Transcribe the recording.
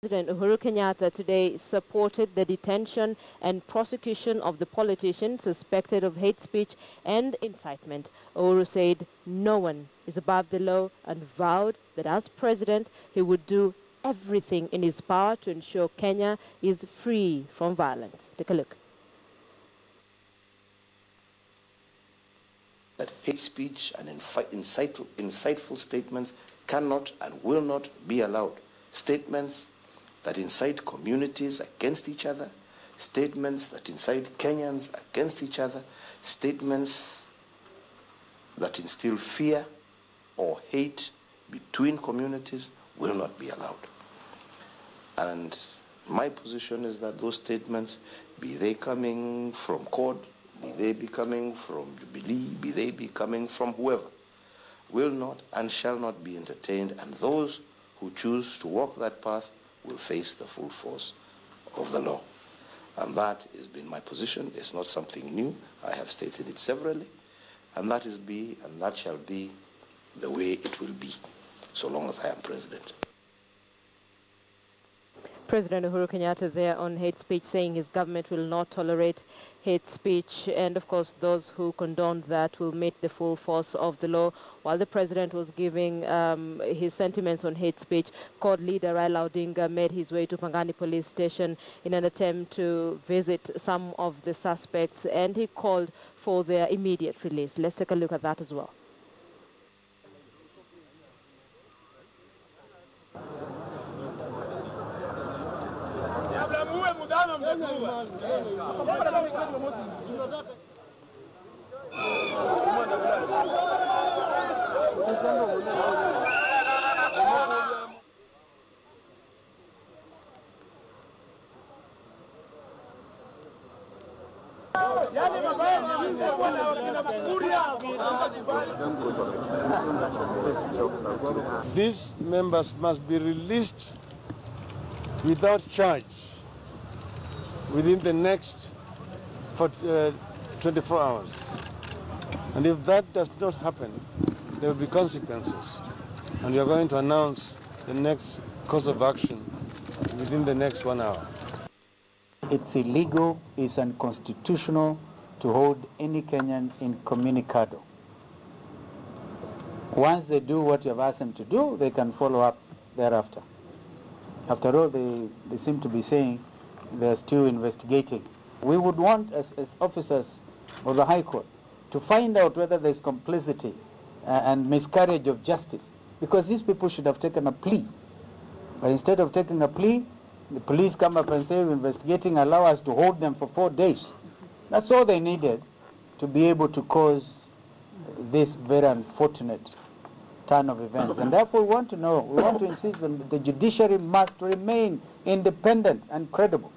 President Uhuru Kenyatta today supported the detention and prosecution of the politician suspected of hate speech and incitement. Uhuru said no one is above the law and vowed that as president he would do everything in his power to ensure Kenya is free from violence. Take a look. That hate speech and insightful statements cannot and will not be allowed. Statements that incite communities against each other, statements that incite Kenyans against each other, statements that instill fear or hate between communities will not be allowed. And my position is that those statements, be they coming from CORD, be they be coming from Jubilee, be they be coming from whoever, will not and shall not be entertained, and those who choose to walk that path will face the full force of the law. And that has been my position. It's not something new. I have stated it severally, and that shall be the way it will be, so long as I am president. President Uhuru Kenyatta there on hate speech, saying his government will not tolerate hate speech, and of course those who condone that will meet the full force of the law. While the president was giving his sentiments on hate speech, CORD leader Raila Odinga made his way to Pangani police station in an attempt to visit some of the suspects, and he called for their immediate release. Let's take a look at that as well. These members must be released without charge within the next 24 hours. And if that does not happen, there will be consequences. And we are going to announce the next course of action within the next 1 hour. It's illegal, it's unconstitutional to hold any Kenyan incommunicado. Once they do what you have asked them to do, they can follow up thereafter. After all, they seem to be saying they're still investigating. We would want, as officers of the High Court, to find out whether there's complicity and miscarriage of justice, because these people should have taken a plea. But instead of taking a plea, the police come up and say, we're investigating, allow us to hold them for 4 days. That's all they needed to be able to cause this very unfortunate turn of events. And therefore we want to know, we want to insist that the judiciary must remain independent and credible.